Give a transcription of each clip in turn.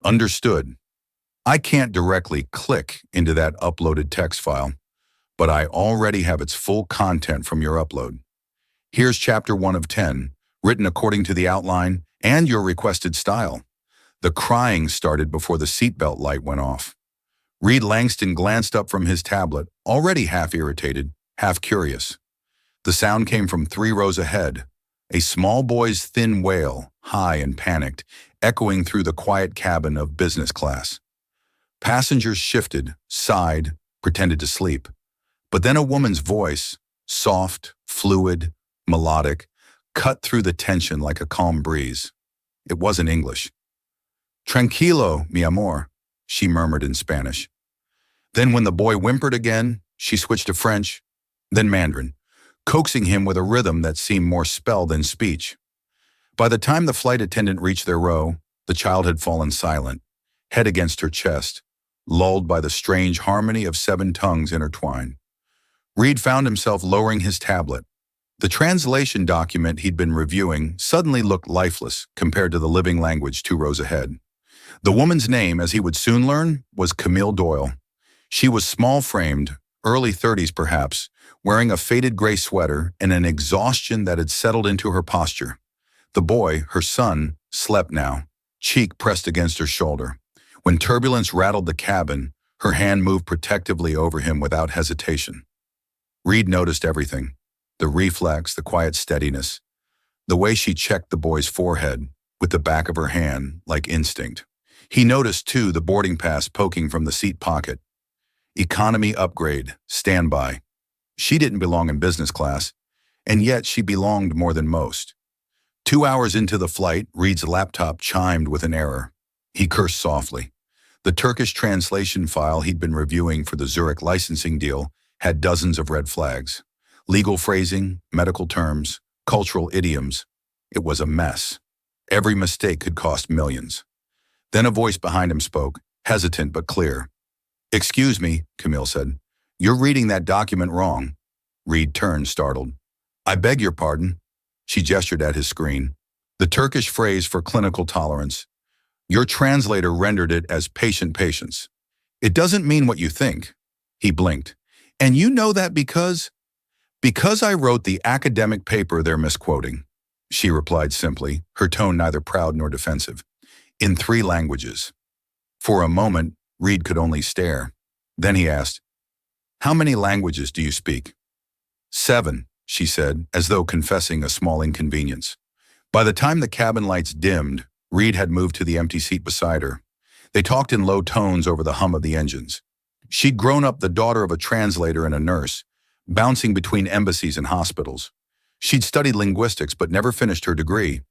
Understood. I can't directly click into that uploaded text file, but I already have its full content from your upload. Here's chapter 1 of 10, written according to the outline and your requested style. The crying started before the seatbelt light went off. Reed Langston glanced up from his tablet, already half irritated, half curious. The sound came from 3 rows ahead, a small boy's thin wail, high and panicked, echoing through the quiet cabin of business class. Passengers shifted, sighed, pretended to sleep. But then a woman's voice, soft, fluid, melodic, cut through the tension like a calm breeze. It wasn't English. "Tranquilo, mi amor," she murmured in Spanish. Then when the boy whimpered again, she switched to French, then Mandarin, coaxing him with a rhythm that seemed more spell than speech. By the time the flight attendant reached their row, the child had fallen silent, head against her chest, lulled by the strange harmony of 7 tongues intertwined. Reed found himself lowering his tablet. The translation document he'd been reviewing suddenly looked lifeless compared to the living language 2 rows ahead. The woman's name, as he would soon learn, was Camille Doyle. She was small-framed, early 30s perhaps, wearing a faded gray sweater and an exhaustion that had settled into her posture. The boy, her son, slept now, cheek pressed against her shoulder. When turbulence rattled the cabin, her hand moved protectively over him without hesitation. Reed noticed everything, the reflex, the quiet steadiness, the way she checked the boy's forehead with the back of her hand like instinct. He noticed, too, the boarding pass poking from the seat pocket. Economy upgrade, standby. She didn't belong in business class, and yet she belonged more than most. 2 hours into the flight, Reed's laptop chimed with an error. He cursed softly. The Turkish translation file he'd been reviewing for the Zurich licensing deal had dozens of red flags. Legal phrasing, medical terms, cultural idioms. It was a mess. Every mistake could cost millions. Then a voice behind him spoke, hesitant but clear. "Excuse me," Camille said. "You're reading that document wrong." Reed turned, startled. "I beg your pardon." She gestured at his screen. The Turkish phrase for clinical tolerance. "Your translator rendered it as patient patience. It doesn't mean what you think." He blinked. "And you know that because?" "Because I wrote the academic paper they're misquoting," she replied simply, her tone neither proud nor defensive. "In 3 languages. For a moment, Reed could only stare. Then he asked, "How many languages do you speak?" 7, she said, as though confessing a small inconvenience. By the time the cabin lights dimmed, Reed had moved to the empty seat beside her. They talked in low tones over the hum of the engines. She'd grown up the daughter of a translator and a nurse, bouncing between embassies and hospitals. She'd studied linguistics but never finished her degree.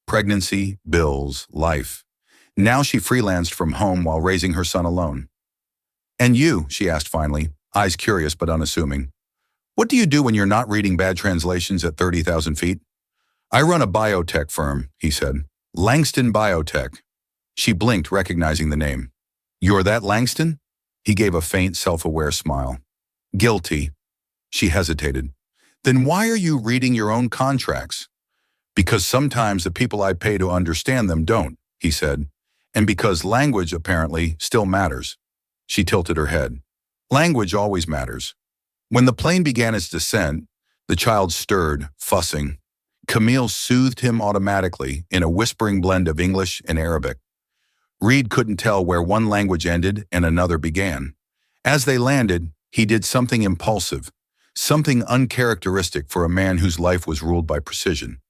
Pregnancy, bills, life. Now she freelanced from home while raising her son alone. "And you?" she asked finally, eyes curious but unassuming. "What do you do when you're not reading bad translations at 30,000 feet?" "I run a biotech firm," he said. "Langston Biotech." She blinked, recognizing the name. "You're that Langston?" He gave a faint, self-aware smile. "Guilty." She hesitated. "Then why are you reading your own contracts?" "Because sometimes the people I pay to understand them don't," he said. "And because language, apparently, still matters." She tilted her head. "Language always matters." When the plane began its descent, the child stirred, fussing. Camille soothed him automatically in a whispering blend of English and Arabic. Reed couldn't tell where one language ended and another began. As they landed, he did something impulsive, something uncharacteristic for a man whose life was ruled by precision.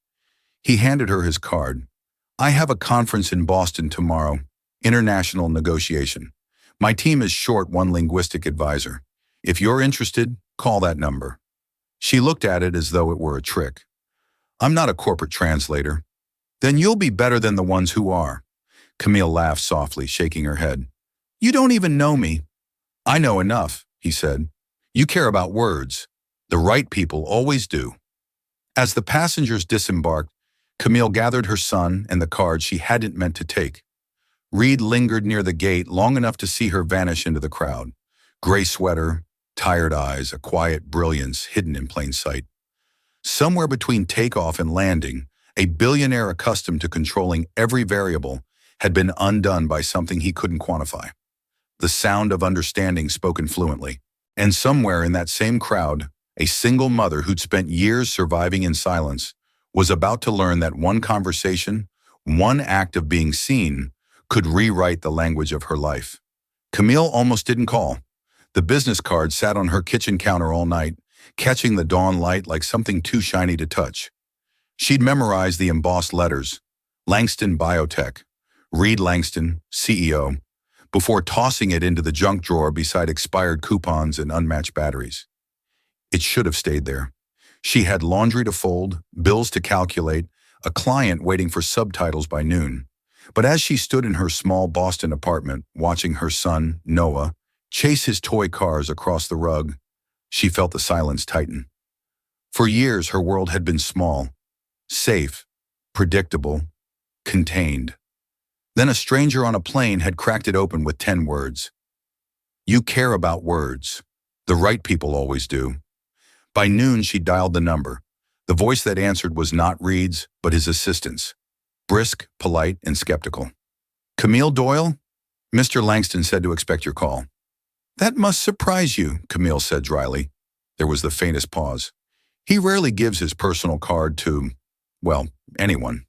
He handed her his card. "I have a conference in Boston tomorrow, international negotiation. My team is short one linguistic advisor. If you're interested, call that number." She looked at it as though it were a trick. "I'm not a corporate translator." "Then you'll be better than the ones who are." Camille laughed softly, shaking her head. "You don't even know me." "I know enough," he said. "You care about words. The right people always do." As the passengers disembarked, Camille gathered her son and the card she hadn't meant to take. Reed lingered near the gate long enough to see her vanish into the crowd. Gray sweater, tired eyes, a quiet brilliance hidden in plain sight. Somewhere between takeoff and landing, a billionaire accustomed to controlling every variable had been undone by something he couldn't quantify. The sound of understanding spoken fluently. And somewhere in that same crowd, a single mother who'd spent years surviving in silence was about to learn that one conversation, one act of being seen, could rewrite the language of her life. Camille almost didn't call. The business card sat on her kitchen counter all night, catching the dawn light like something too shiny to touch. She'd memorized the embossed letters, Langston Biotech, Reed Langston, CEO, before tossing it into the junk drawer beside expired coupons and unmatched batteries. It should have stayed there. She had laundry to fold, bills to calculate, a client waiting for subtitles by noon. But as she stood in her small Boston apartment, watching her son, Noah, chase his toy cars across the rug, she felt the silence tighten. For years, her world had been small, safe, predictable, contained. Then a stranger on a plane had cracked it open with 10 words. You care about words. The right people always do. By noon, she dialed the number. The voice that answered was not Reed's, but his assistant's. Brisk, polite, and skeptical. Camille Doyle? Mr. Langston said to expect your call. That must surprise you, Camille said dryly. There was the faintest pause. He rarely gives his personal card to, well, anyone.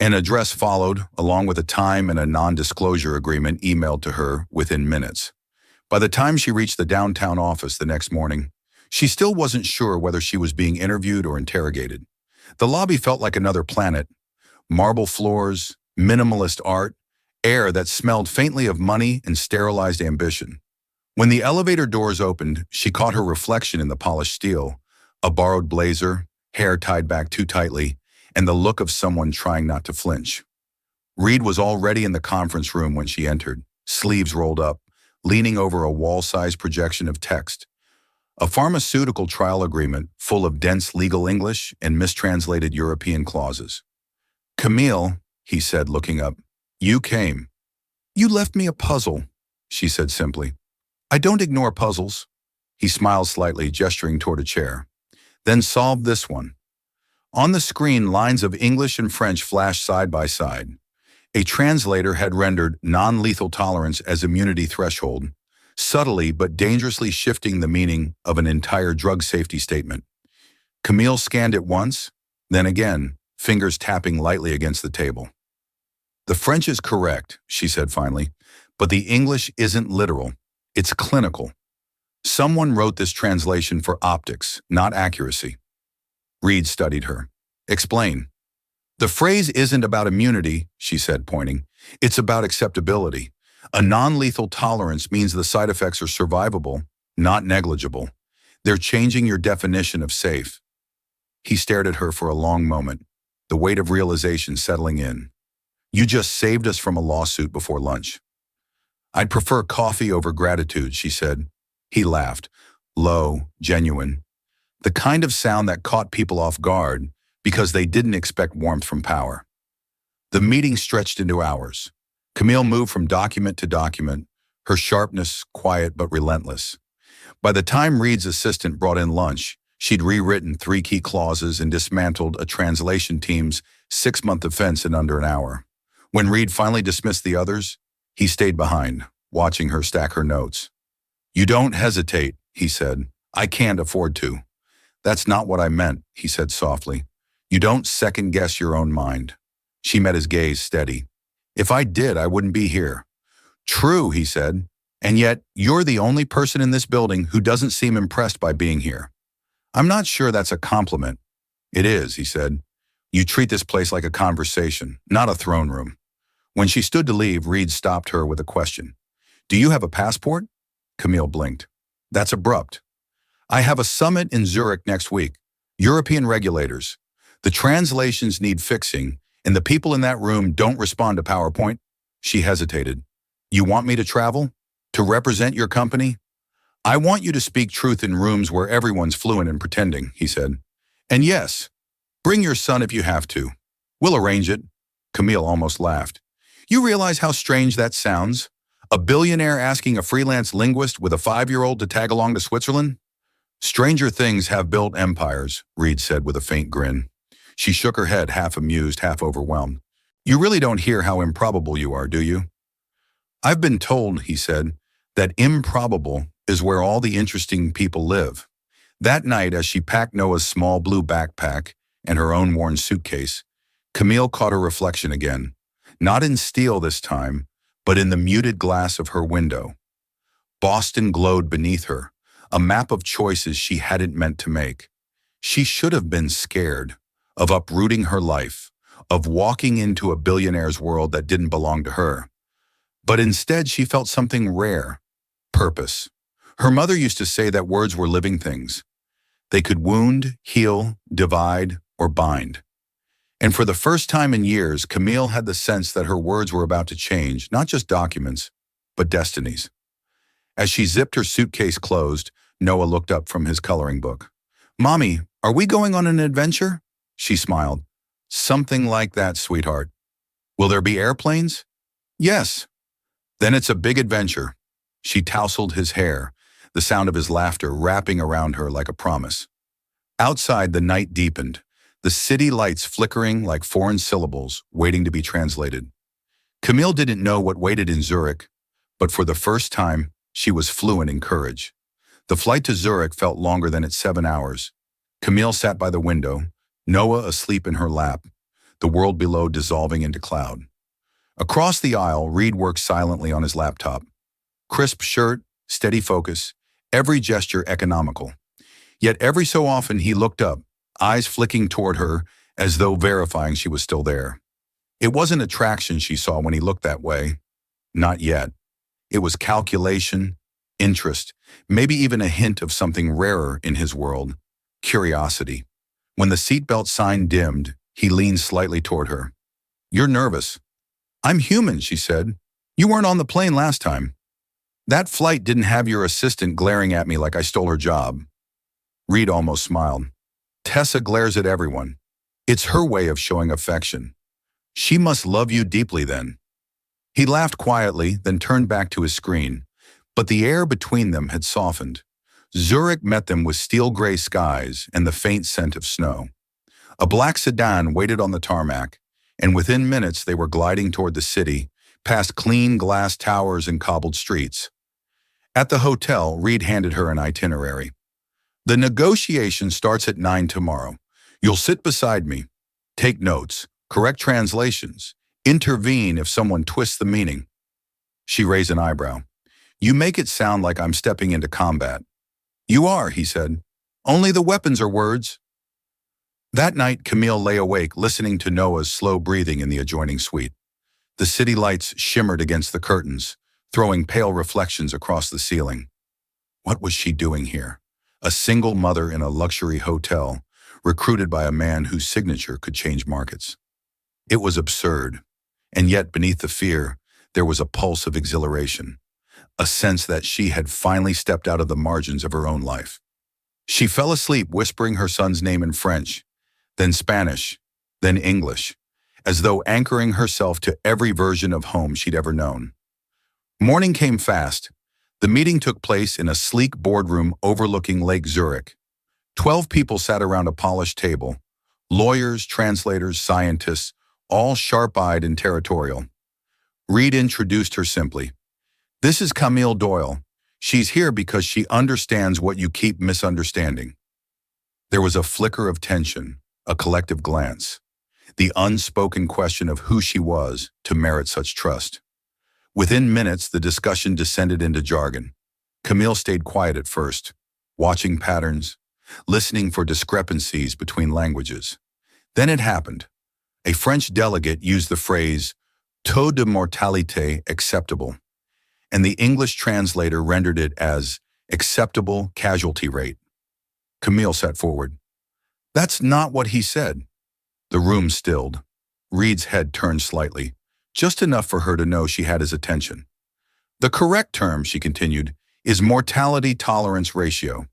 An address followed, along with a time and a non-disclosure agreement emailed to her within minutes. By the time she reached the downtown office the next morning, she still wasn't sure whether she was being interviewed or interrogated. The lobby felt like another planet. Marble floors, minimalist art, air that smelled faintly of money and sterilized ambition. When the elevator doors opened, she caught her reflection in the polished steel, a borrowed blazer, hair tied back too tightly, and the look of someone trying not to flinch. Reed was already in the conference room when she entered, sleeves rolled up, leaning over a wall-sized projection of text. A pharmaceutical trial agreement full of dense legal English and mistranslated European clauses. Camille, he said, looking up, you came. You left me a puzzle, she said simply. I don't ignore puzzles. He smiled slightly, gesturing toward a chair. Then solve this one. On the screen, lines of English and French flashed side by side. A translator had rendered non-lethal tolerance as immunity threshold, subtly but dangerously shifting the meaning of an entire drug safety statement. Camille scanned it once, then again, fingers tapping lightly against the table. The French is correct, she said finally, but the English isn't literal. It's clinical. Someone wrote this translation for optics, not accuracy. Reed studied her. Explain. The phrase isn't about immunity, she said, pointing. It's about acceptability. A non-lethal tolerance means the side effects are survivable, not negligible. They're changing your definition of safe. He stared at her for a long moment, the weight of realization settling in. You just saved us from a lawsuit before lunch. I'd prefer coffee over gratitude, she said. He laughed, low, genuine. The kind of sound that caught people off guard because they didn't expect warmth from power. The meeting stretched into hours. Camille moved from document to document, her sharpness quiet but relentless. By the time Reed's assistant brought in lunch, she'd rewritten 3 key clauses and dismantled a translation team's 6-month offense in under an hour. When Reed finally dismissed the others, he stayed behind, watching her stack her notes. You don't hesitate, he said. I can't afford to. That's not what I meant, he said softly. You don't second-guess your own mind. She met his gaze steady. If I did, I wouldn't be here. True, he said. And yet, you're the only person in this building who doesn't seem impressed by being here. I'm not sure that's a compliment. It is, he said. You treat this place like a conversation, not a throne room. When she stood to leave, Reed stopped her with a question. Do you have a passport? Camille blinked. That's abrupt. I have a summit in Zurich next week. European regulators. The translations need fixing, and the people in that room don't respond to PowerPoint. She hesitated. You want me to travel? To represent your company? I want you to speak truth in rooms where everyone's fluent in pretending, he said. And yes, bring your son if you have to. We'll arrange it. Camille almost laughed. You realize how strange that sounds? A billionaire asking a freelance linguist with a 5-year-old to tag along to Switzerland? Stranger things have built empires, Reed said with a faint grin. She shook her head, half amused, half overwhelmed. You really don't hear how improbable you are, do you? I've been told, he said, that improbable is where all the interesting people live. That night, as she packed Noah's small blue backpack and her own worn suitcase, Camille caught her reflection again, not in steel this time, but in the muted glass of her window. Boston glowed beneath her, a map of choices she hadn't meant to make. She should have been scared of uprooting her life, of walking into a billionaire's world that didn't belong to her. But instead, she felt something rare: purpose. Her mother used to say that words were living things. They could wound, heal, divide, or bind. And for the first time in years, Camille had the sense that her words were about to change, not just documents, but destinies. As she zipped her suitcase closed, Noah looked up from his coloring book. "Mommy, are we going on an adventure?" She smiled. "Something like that, sweetheart." "Will there be airplanes?" "Yes." "Then it's a big adventure." She tousled his hair, the sound of his laughter wrapping around her like a promise. Outside, the night deepened, the city lights flickering like foreign syllables waiting to be translated. Camille didn't know what waited in Zurich, but for the first time, she was fluent in courage. The flight to Zurich felt longer than its 7 hours. Camille sat by the window, Noah asleep in her lap, the world below dissolving into cloud. Across the aisle, Reed worked silently on his laptop. Crisp shirt, steady focus, every gesture economical. Yet every so often he looked up, eyes flicking toward her as though verifying she was still there. It wasn't attraction she saw when he looked that way. Not yet. It was calculation, interest, maybe even a hint of something rarer in his world: curiosity. When the seatbelt sign dimmed, he leaned slightly toward her. "You're nervous." "I'm human," she said. "You weren't on the plane last time. That flight didn't have your assistant glaring at me like I stole her job." Reed almost smiled. "Tessa glares at everyone. It's her way of showing affection. She must love you deeply then." He laughed quietly, then turned back to his screen. But the air between them had softened. Zurich met them with steel-gray skies and the faint scent of snow. A black sedan waited on the tarmac, and within minutes they were gliding toward the city, past clean glass towers and cobbled streets. At the hotel, Reed handed her an itinerary. "The negotiation starts at 9 tomorrow. You'll sit beside me. Take notes, correct translations, intervene if someone twists the meaning." She raised an eyebrow. "You make it sound like I'm stepping into combat." "You are," he said. "Only the weapons are words." That night, Camille lay awake listening to Noah's slow breathing in the adjoining suite. The city lights shimmered against the curtains, throwing pale reflections across the ceiling. What was she doing here? A single mother in a luxury hotel, recruited by a man whose signature could change markets. It was absurd, and yet beneath the fear, there was a pulse of exhilaration, a sense that she had finally stepped out of the margins of her own life. She fell asleep whispering her son's name in French, then Spanish, then English, as though anchoring herself to every version of home she'd ever known. Morning came fast. The meeting took place in a sleek boardroom overlooking Lake Zurich. 12 people sat around a polished table: lawyers, translators, scientists, all sharp-eyed and territorial. Reed introduced her simply. "This is Camille Doyle. She's here because she understands what you keep misunderstanding." There was a flicker of tension, a collective glance, the unspoken question of who she was to merit such trust. Within minutes, the discussion descended into jargon. Camille stayed quiet at first, watching patterns, listening for discrepancies between languages. Then it happened. A French delegate used the phrase taux de mortalité acceptable, and the English translator rendered it as acceptable casualty rate. Camille sat forward. "That's not what he said." The room stilled. Reed's head turned slightly, just enough for her to know she had his attention. "The correct term," she continued, "is mortality tolerance ratio.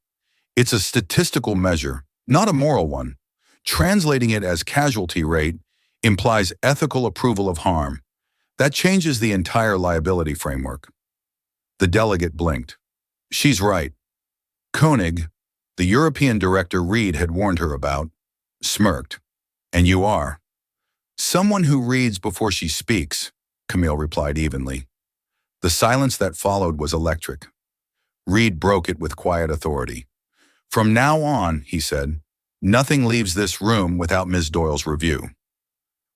It's a statistical measure, not a moral one. Translating it as casualty rate implies ethical approval of harm. That changes the entire liability framework." The delegate blinked. "She's right." Koenig, the European director Reed had warned her about, smirked. "And you are." Someone who reads before she speaks, Camille replied evenly. The silence that followed was electric. Reed broke it with quiet authority. From now on, he said, nothing leaves this room without Ms. Doyle's review.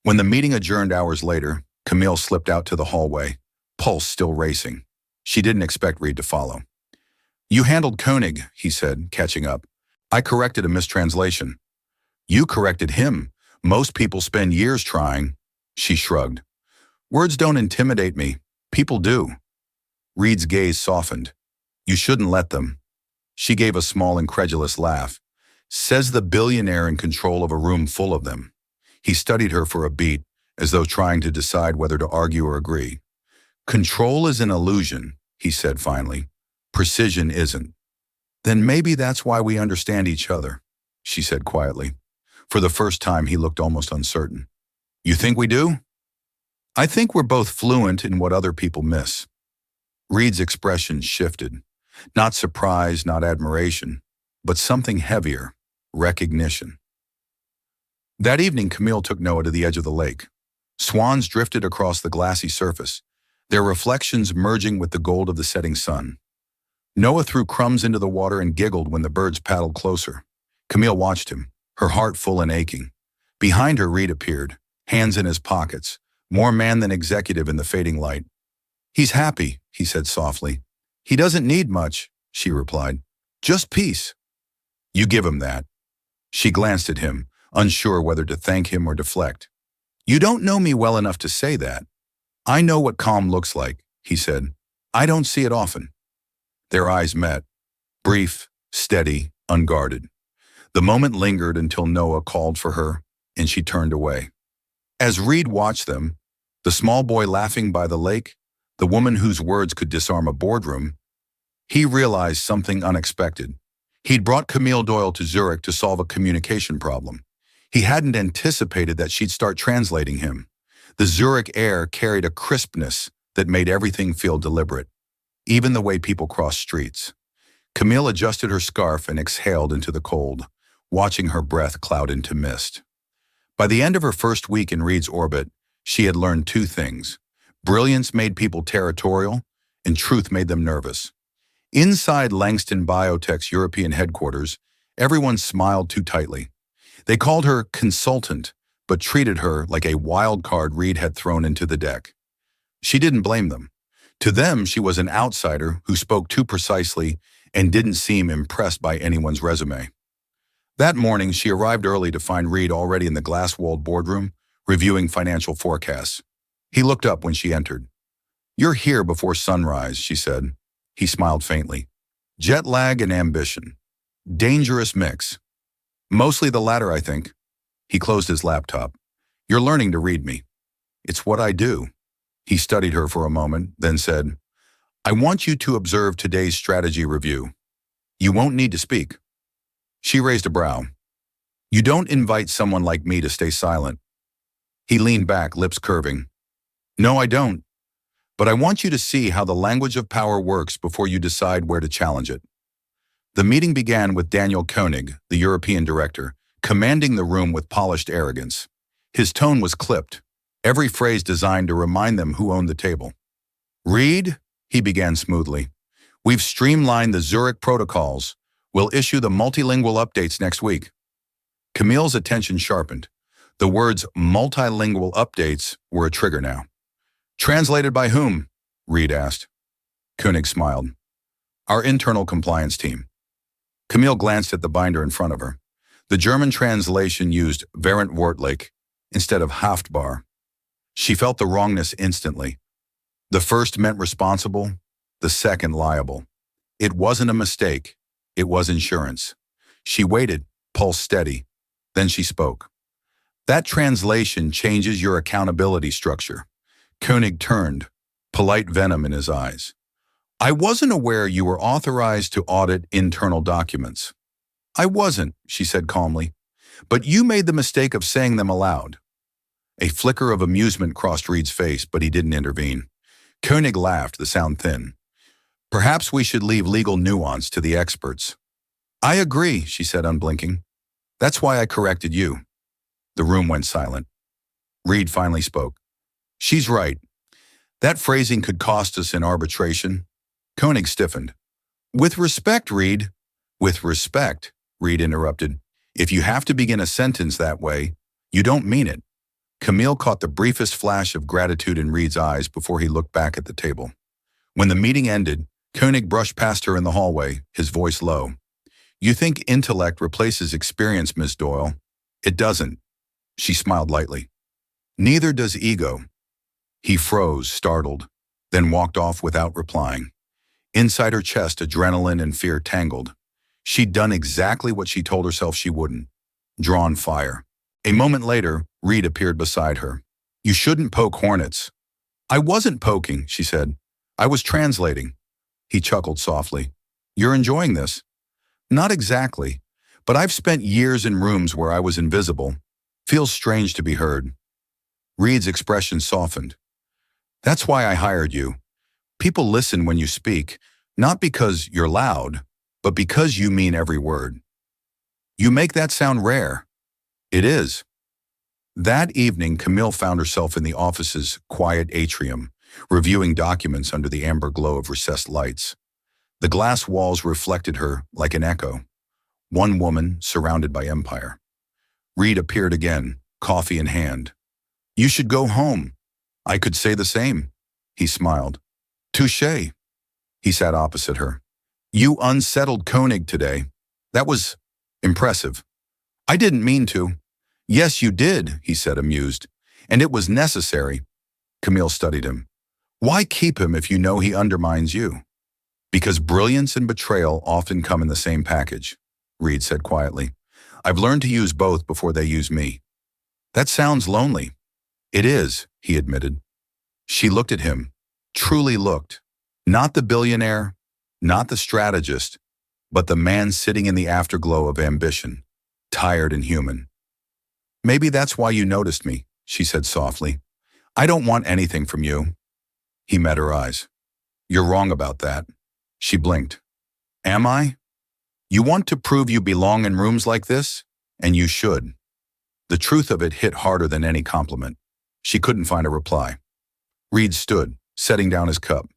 When the meeting adjourned hours later, Camille slipped out to the hallway, pulse still racing. She didn't expect Reed to follow. You handled Koenig, he said, catching up. I corrected a mistranslation. You corrected him. Most people spend years trying. She shrugged. Words don't intimidate me. People do. Reed's gaze softened. You shouldn't let them. She gave a small, incredulous laugh. Says the billionaire in control of a room full of them. He studied her for a beat, as though trying to decide whether to argue or agree. Control is an illusion, he said finally. Precision isn't. Then maybe that's why we understand each other, she said quietly. For the first time, he looked almost uncertain. You think we do? I think we're both fluent in what other people miss. Reed's expression shifted. Not surprise, not admiration, but something heavier, recognition. That evening, Camille took Noah to the edge of the lake. Swans drifted across the glassy surface, their reflections merging with the gold of the setting sun. Noah threw crumbs into the water and giggled when the birds paddled closer. Camille watched him, her heart full and aching. Behind her, Reed appeared, hands in his pockets, more man than executive in the fading light. He's happy, he said softly. He doesn't need much, she replied. Just peace. You give him that. She glanced at him, unsure whether to thank him or deflect. You don't know me well enough to say that. I know what calm looks like, he said. I don't see it often. Their eyes met, brief, steady, unguarded. The moment lingered until Noah called for her, and she turned away. As Reed watched them, the small boy laughing by the lake, the woman whose words could disarm a boardroom, he realized something unexpected. He'd brought Camille Doyle to Zurich to solve a communication problem. He hadn't anticipated that she'd start translating him. The Zurich air carried a crispness that made everything feel deliberate, even the way people crossed streets. Camille adjusted her scarf and exhaled into the cold, watching her breath cloud into mist. By the end of her first week in Reed's orbit, she had learned two things. Brilliance made people territorial, and truth made them nervous. Inside Langston Biotech's European headquarters, everyone smiled too tightly. They called her consultant, but treated her like a wild card Reed had thrown into the deck. She didn't blame them. To them, she was an outsider who spoke too precisely and didn't seem impressed by anyone's resume. That morning, she arrived early to find Reed already in the glass-walled boardroom, reviewing financial forecasts. He looked up when she entered. You're here before sunrise, she said. He smiled faintly. Jet lag and ambition. Dangerous mix. Mostly the latter, I think. He closed his laptop. You're learning to read me. It's what I do. He studied her for a moment, then said, I want you to observe today's strategy review. You won't need to speak. She raised a brow. You don't invite someone like me to stay silent. He leaned back, lips curving. No, I don't. But I want you to see how the language of power works before you decide where to challenge it. The meeting began with Daniel Koenig, the European director, commanding the room with polished arrogance. His tone was clipped, every phrase designed to remind them who owned the table. Reed, he began smoothly, we've streamlined the Zurich protocols. We'll issue the multilingual updates next week. Camille's attention sharpened. The words multilingual updates were a trigger now. Translated by whom? Reed asked. Koenig smiled. Our internal compliance team. Camille glanced at the binder in front of her. The German translation used Während Wortlich instead of Haftbar. She felt the wrongness instantly. The first meant responsible, the second liable. It wasn't a mistake. It was insurance. She waited, pulse steady. Then she spoke. That translation changes your accountability structure. Koenig turned, polite venom in his eyes. I wasn't aware you were authorized to audit internal documents. I wasn't, she said calmly. But you made the mistake of saying them aloud. A flicker of amusement crossed Reed's face, but he didn't intervene. Koenig laughed, the sound thin. Perhaps we should leave legal nuance to the experts. I agree, she said unblinking. That's why I corrected you. The room went silent. Reed finally spoke. She's right. That phrasing could cost us in arbitration. Koenig stiffened. With respect, Reed. With respect, Reed interrupted. If you have to begin a sentence that way, you don't mean it. Camille caught the briefest flash of gratitude in Reed's eyes before he looked back at the table. When the meeting ended, Koenig brushed past her in the hallway, his voice low. You think intellect replaces experience, Miss Doyle. It doesn't. She smiled lightly. Neither does ego. He froze, startled, then walked off without replying. Inside her chest, adrenaline and fear tangled. She'd done exactly what she told herself she wouldn't. Drawn fire. A moment later, Reed appeared beside her. You shouldn't poke hornets. I wasn't poking, she said. I was translating. He chuckled softly. You're enjoying this? Not exactly, but I've spent years in rooms where I was invisible. Feels strange to be heard. Reed's expression softened. That's why I hired you. People listen when you speak, not because you're loud, but because you mean every word. You make that sound rare. It is. That evening, Camille found herself in the office's quiet atrium, reviewing documents under the amber glow of recessed lights. The glass walls reflected her like an echo. One woman surrounded by empire. Reed appeared again, coffee in hand. You should go home. I could say the same. He smiled. Touché. He sat opposite her. You unsettled Koenig today. That was impressive. I didn't mean to. Yes, you did, he said, amused. And it was necessary. Camille studied him. Why keep him if you know he undermines you? Because brilliance and betrayal often come in the same package, Reed said quietly. I've learned to use both before they use me. That sounds lonely. It is, he admitted. She looked at him, truly looked. Not the billionaire, not the strategist, but the man sitting in the afterglow of ambition, tired and human. Maybe that's why you noticed me, she said softly. I don't want anything from you. He met her eyes. You're wrong about that. She blinked. Am I? You want to prove you belong in rooms like this? And you should. The truth of it hit harder than any compliment. She couldn't find a reply. Reed stood, setting down his cup.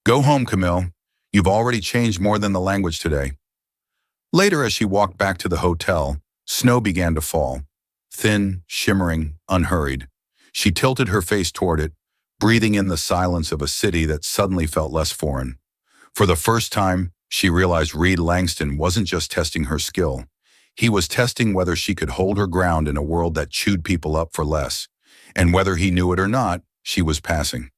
Go home, Camille. You've already changed more than the language today. Later, as she walked back to the hotel, snow began to fall. Thin, shimmering, unhurried. She tilted her face toward it, breathing in the silence of a city that suddenly felt less foreign. For the first time, she realized Reed Langston wasn't just testing her skill. He was testing whether she could hold her ground in a world that chewed people up for less. And whether he knew it or not, she was passing.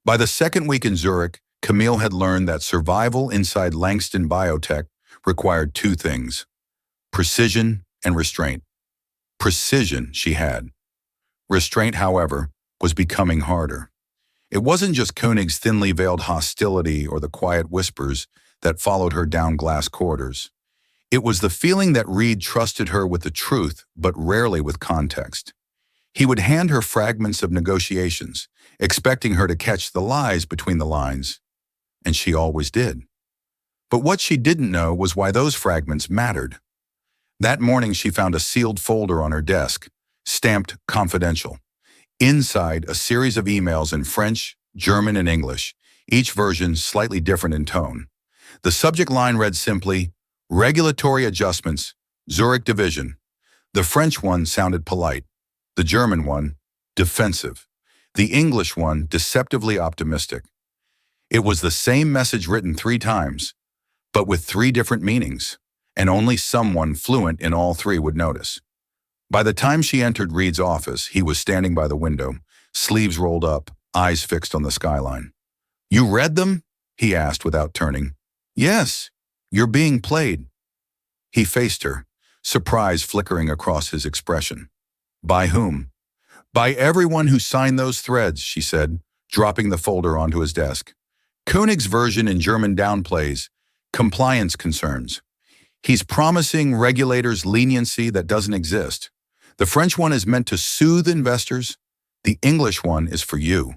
By the second week in Zurich, Camille had learned that survival inside Langston Biotech required two things: precision and restraint. Precision she had. Restraint, however, was becoming harder. It wasn't just Koenig's thinly veiled hostility or the quiet whispers that followed her down glass corridors. It was the feeling that Reed trusted her with the truth, but rarely with context. He would hand her fragments of negotiations, expecting her to catch the lies between the lines. And she always did. But what she didn't know was why those fragments mattered. That morning, she found a sealed folder on her desk, stamped confidential. Inside, a series of emails in French, German, and English, each version slightly different in tone. The subject line read simply, Regulatory Adjustments, Zurich Division. The French one sounded polite. The German one, defensive. The English one, deceptively optimistic. It was the same message written 3 times, but with 3 different meanings, and only someone fluent in all 3 would notice. By the time she entered Reed's office, he was standing by the window, sleeves rolled up, eyes fixed on the skyline. You read them? He asked without turning. Yes, you're being played. He faced her, surprise flickering across his expression. By whom? By everyone who signed those threads, she said, dropping the folder onto his desk. Koenig's version in German downplays compliance concerns. He's promising regulators leniency that doesn't exist. The French one is meant to soothe investors. The English one is for you.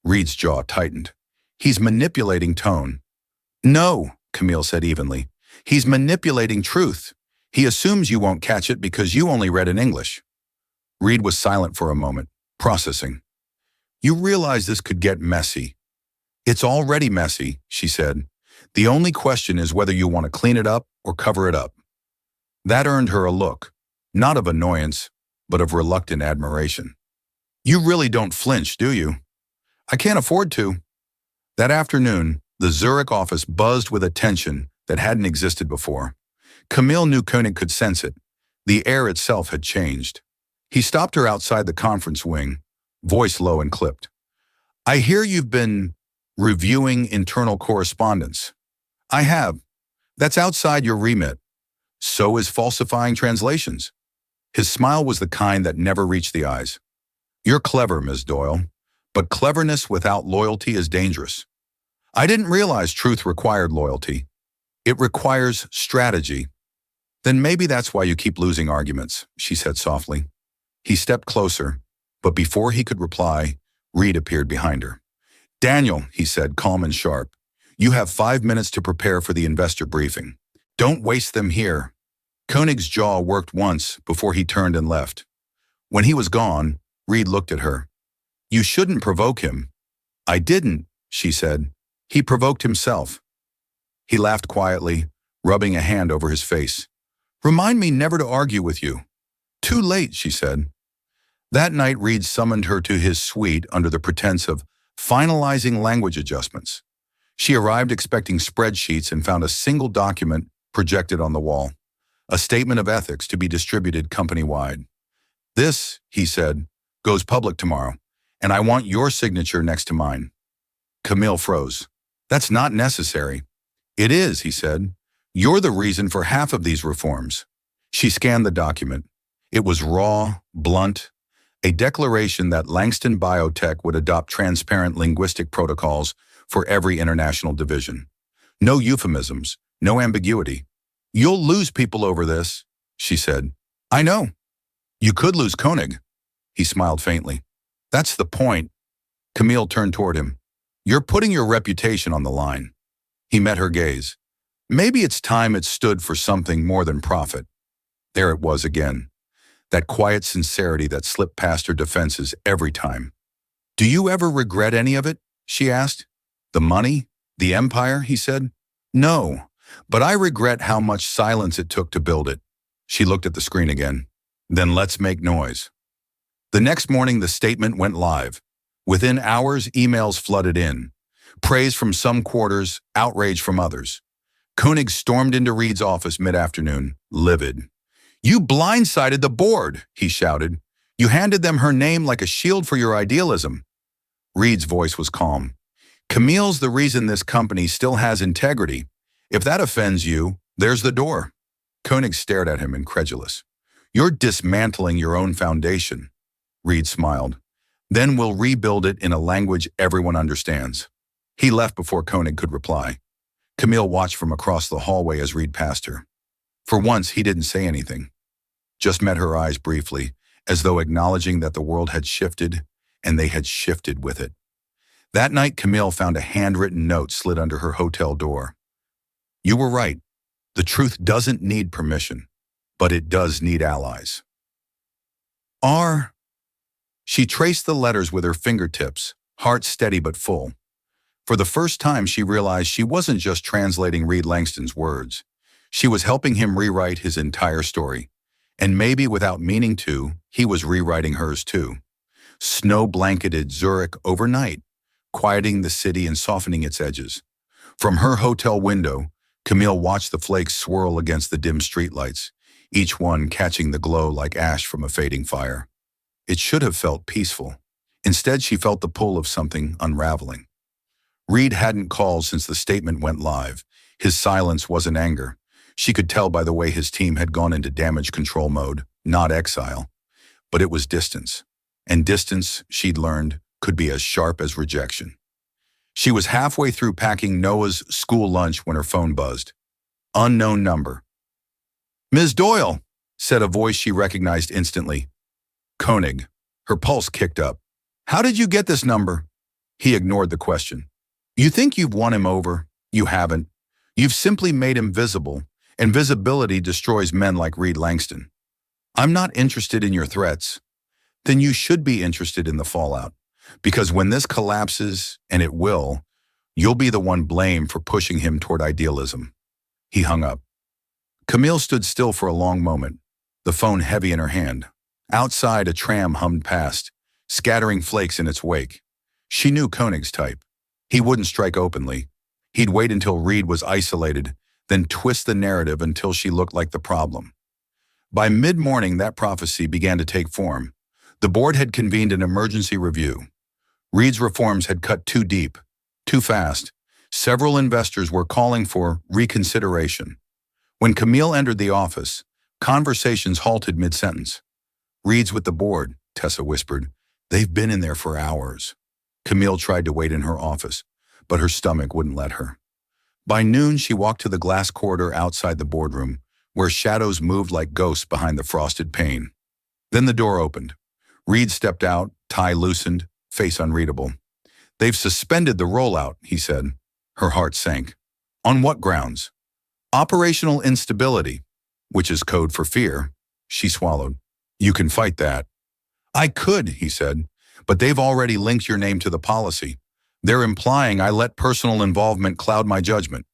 Reed's jaw tightened. He's manipulating tone. No, Camille said evenly. He's manipulating truth. He assumes you won't catch it because you only read in English. Reed was silent for a moment, processing. You realize this could get messy. It's already messy, she said. The only question is whether you want to clean it up or cover it up. That earned her a look, not of annoyance, but of reluctant admiration. You really don't flinch, do you? I can't afford to. That afternoon, the Zurich office buzzed with a tension that hadn't existed before. Camille knew Koenig could sense it. The air itself had changed. He stopped her outside the conference wing, voice low and clipped. I hear you've been reviewing internal correspondence. I have. That's outside your remit. So is falsifying translations. His smile was the kind that never reached the eyes. You're clever, Ms. Doyle, but cleverness without loyalty is dangerous. I didn't realize truth required loyalty. It requires strategy. Then maybe that's why you keep losing arguments, she said softly. He stepped closer, but before he could reply, Reed appeared behind her. Daniel, he said, calm and sharp, you have 5 minutes to prepare for the investor briefing. Don't waste them here. Koenig's jaw worked once before he turned and left. When he was gone, Reed looked at her. You shouldn't provoke him. I didn't, she said. He provoked himself. He laughed quietly, rubbing a hand over his face. Remind me never to argue with you. Too late, she said. That night, Reed summoned her to his suite under the pretense of finalizing language adjustments. She arrived expecting spreadsheets and found a single document projected on the wall, a statement of ethics to be distributed company-wide. This, he said, goes public tomorrow, and I want your signature next to mine. Camille froze. That's not necessary. It is, he said. You're the reason for half of these reforms. She scanned the document. It was raw, blunt, a declaration that Langston Biotech would adopt transparent linguistic protocols for every international division. No euphemisms, no ambiguity. You'll lose people over this, she said. I know. You could lose Koenig. He smiled faintly. That's the point. Camille turned toward him. You're putting your reputation on the line. He met her gaze. Maybe it's time it stood for something more than profit. There it was again. That quiet sincerity that slipped past her defenses every time. Do you ever regret any of it? She asked. The money? The empire? He said. No, but I regret how much silence it took to build it. She looked at the screen again. Then let's make noise. The next morning, the statement went live. Within hours, emails flooded in. Praise from some quarters, outrage from others. Koenig stormed into Reed's office mid-afternoon, livid. You blindsided the board, he shouted. You handed them her name like a shield for your idealism. Reed's voice was calm. Camille's the reason this company still has integrity. If that offends you, there's the door. Koenig stared at him, incredulous. You're dismantling your own foundation. Reed smiled. Then we'll rebuild it in a language everyone understands. He left before Koenig could reply. Camille watched from across the hallway as Reed passed her. For once, he didn't say anything. Just met her eyes briefly, as though acknowledging that the world had shifted, and they had shifted with it. That night, Camille found a handwritten note slid under her hotel door. You were right. The truth doesn't need permission, but it does need allies. She traced the letters with her fingertips, heart steady but full. For the first time, she realized she wasn't just translating Reed Langston's words. She was helping him rewrite his entire story. And maybe without meaning to, he was rewriting hers too. Snow-blanketed Zurich overnight, quieting the city and softening its edges. From her hotel window, Camille watched the flakes swirl against the dim streetlights, each one catching the glow like ash from a fading fire. It should have felt peaceful. Instead, she felt the pull of something unraveling. Reed hadn't called since the statement went live. His silence wasn't anger. She could tell by the way his team had gone into damage control mode, not exile. But it was distance. And distance, she'd learned, could be as sharp as rejection. She was halfway through packing Noah's school lunch when her phone buzzed. Unknown number. Ms. Doyle, said a voice she recognized instantly. Koenig. Her pulse kicked up. How did you get this number? He ignored the question. You think you've won him over? You haven't. You've simply made him visible, and visibility destroys men like Reed Langston. I'm not interested in your threats. then you should be interested in the fallout. Because when this collapses, and it will, you'll be the one blamed for pushing him toward idealism. He hung up. Camille stood still for a long moment, the phone heavy in her hand. Outside, a tram hummed past, scattering flakes in its wake. She knew Koenig's type. He wouldn't strike openly. He'd wait until Reed was isolated, then twist the narrative until she looked like the problem. By mid-morning, that prophecy began to take form. The board had convened an emergency review. Reed's reforms had cut too deep, too fast. Several investors were calling for reconsideration. When Camille entered the office, conversations halted mid-sentence. "Reed's with the board," Tessa whispered. "They've been in there for hours." Camille tried to wait in her office, but her stomach wouldn't let her. By noon, she walked to the glass corridor outside the boardroom, where shadows moved like ghosts behind the frosted pane. Then the door opened. Reed stepped out, tie loosened, face unreadable. "They've suspended the rollout," he said. Her heart sank. "On what grounds?" "Operational instability," which is code for fear. She swallowed. "You can fight that." "I could," he said, "but they've already linked your name to the policy. They're implying I let personal involvement cloud my judgment."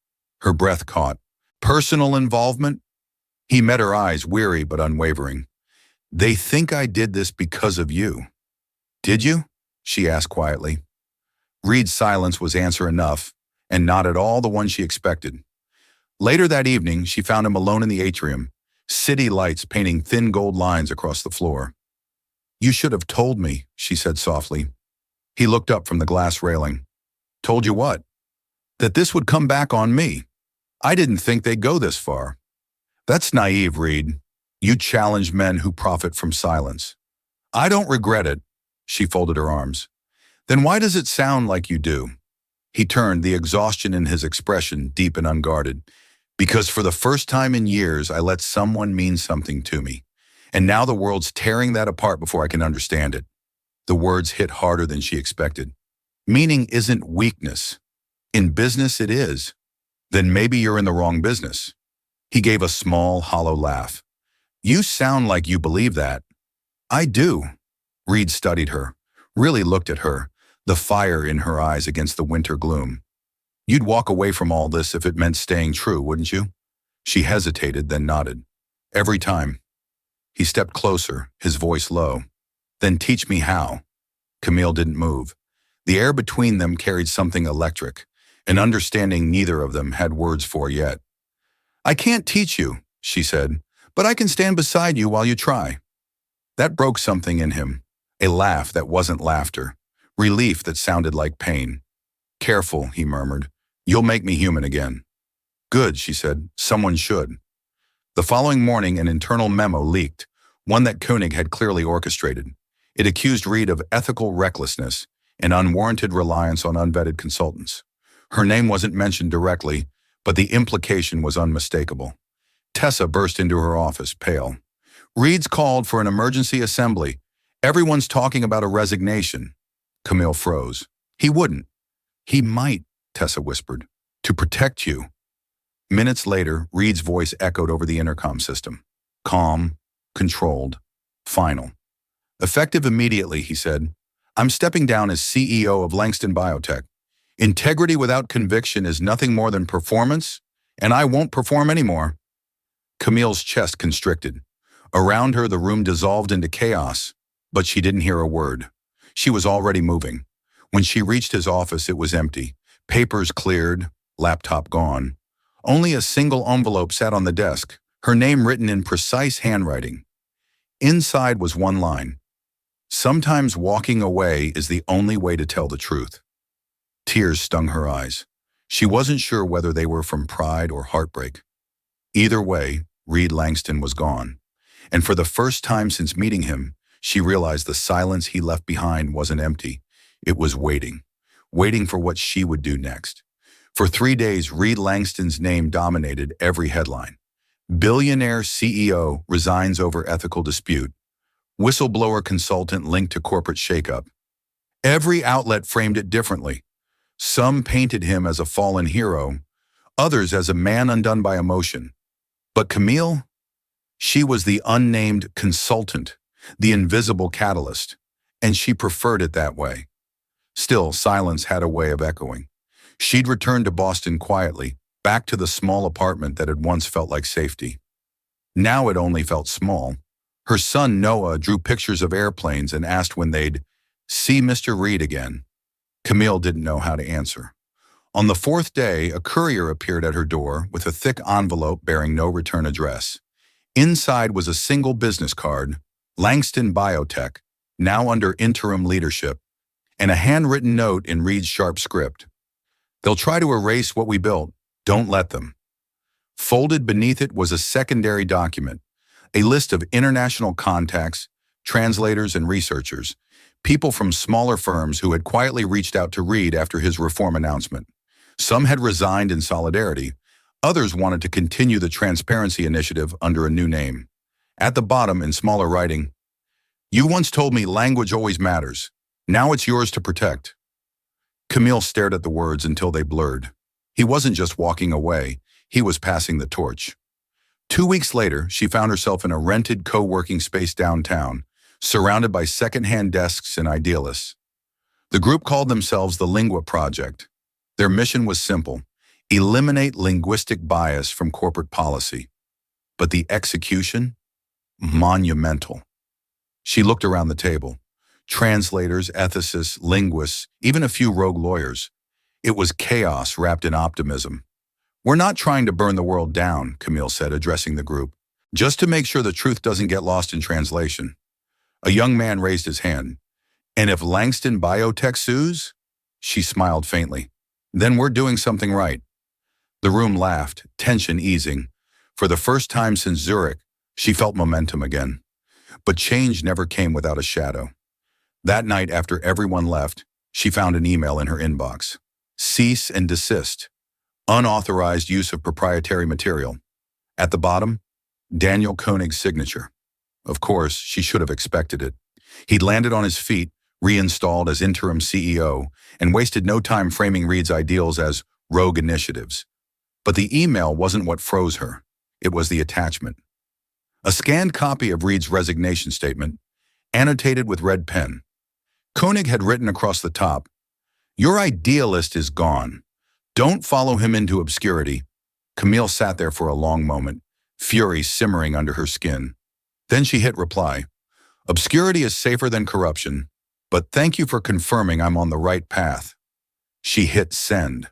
Her breath caught. "Personal involvement?" He met her eyes, weary but unwavering. "They think I did this because of you." "Did you?" she asked quietly. Reed's silence was answer enough, and not at all the one she expected. Later that evening, she found him alone in the atrium, city lights painting thin gold lines across the floor. "You should have told me," she said softly. He looked up from the glass railing. "Told you what?" "That this would come back on me. I didn't think they'd go this far." "That's naive, Reed. You challenge men who profit from silence." "I don't regret it." She folded her arms. "Then why does it sound like you do?" He turned, the exhaustion in his expression deep and unguarded. "Because for the first time in years, I let someone mean something to me. And now the world's tearing that apart before I can understand it." The words hit harder than she expected. "Meaning isn't weakness. In business, it is. Then maybe you're in the wrong business." He gave a small, hollow laugh. "You sound like you believe that." "I do." Reed studied her, really looked at her, the fire in her eyes against the winter gloom. "You'd walk away from all this if it meant staying true, wouldn't you?" She hesitated, then nodded. "Every time." He stepped closer, his voice low. "Then teach me how." Camille didn't move. The air between them carried something electric, an understanding neither of them had words for yet. "I can't teach you," she said, "but I can stand beside you while you try." That broke something in him, a laugh that wasn't laughter, relief that sounded like pain. "Careful," he murmured. "You'll make me human again." "Good," she said. "Someone should." The following morning, an internal memo leaked, one that Koenig had clearly orchestrated. It accused Reed of ethical recklessness and unwarranted reliance on unvetted consultants. Her name wasn't mentioned directly, but the implication was unmistakable. Tessa burst into her office, pale. "Reed's called for an emergency assembly. Everyone's talking about a resignation." Camille froze. "He wouldn't." "He might," Tessa whispered, "to protect you." Minutes later, Reed's voice echoed over the intercom system. Calm, controlled, final. "Effective immediately," he said. "I'm stepping down as CEO of Langston Biotech. Integrity without conviction is nothing more than performance, and I won't perform anymore." Camille's chest constricted. Around her, the room dissolved into chaos, but she didn't hear a word. She was already moving. When she reached his office, it was empty. Papers cleared, laptop gone. Only a single envelope sat on the desk, her name written in precise handwriting. Inside was one line. "Sometimes walking away is the only way to tell the truth." Tears stung her eyes. She wasn't sure whether they were from pride or heartbreak. Either way, Reed Langston was gone. And for the first time since meeting him, she realized the silence he left behind wasn't empty. It was waiting, waiting for what she would do next. For 3 days, Reed Langston's name dominated every headline. Billionaire CEO resigns over ethical dispute. Whistleblower consultant linked to corporate shakeup. Every outlet framed it differently. Some painted him as a fallen hero, others as a man undone by emotion. But Camille? She was the unnamed consultant, the invisible catalyst, and she preferred it that way. Still, silence had a way of echoing. She'd returned to Boston quietly, back to the small apartment that had once felt like safety. Now it only felt small. Her son Noah drew pictures of airplanes and asked when they'd see Mr. Reed again. Camille didn't know how to answer. On the fourth day, a courier appeared at her door with a thick envelope bearing no return address. Inside was a single business card, Langston Biotech, now under interim leadership, and a handwritten note in Reed's sharp script. They'll try to erase what we built. Don't let them. Folded beneath it was a secondary document, a list of international contacts, translators and researchers, people from smaller firms who had quietly reached out to Reed after his reform announcement. Some had resigned in solidarity. Others wanted to continue the transparency initiative under a new name. At the bottom, in smaller writing, "You once told me language always matters. Now it's yours to protect." Camille stared at the words until they blurred. He wasn't just walking away, he was passing the torch. 2 weeks later, she found herself in a rented co-working space downtown, surrounded by second-hand desks and idealists. The group called themselves the Lingua Project. Their mission was simple: eliminate linguistic bias from corporate policy. But the execution? Monumental. She looked around the table. Translators, ethicists, linguists, even a few rogue lawyers. It was chaos wrapped in optimism. "We're not trying to burn the world down," Camille said, addressing the group, "just to make sure the truth doesn't get lost in translation." A young man raised his hand. "And if Langston Biotech sues?" She smiled faintly. "Then we're doing something right." The room laughed, tension easing. For the first time since Zurich, she felt momentum again. But change never came without a shadow. That night, after everyone left, she found an email in her inbox. Cease and desist. Unauthorized use of proprietary material. At the bottom, Daniel Koenig's signature. Of course, she should have expected it. He'd landed on his feet, reinstalled as interim CEO, and wasted no time framing Reed's ideals as rogue initiatives. But the email wasn't what froze her. It was the attachment. A scanned copy of Reed's resignation statement, annotated with red pen. Koenig had written across the top, "Your idealist is gone. Don't follow him into obscurity." Camille sat there for a long moment, fury simmering under her skin. Then she hit reply. "Obscurity is safer than corruption, but thank you for confirming I'm on the right path." She hit send.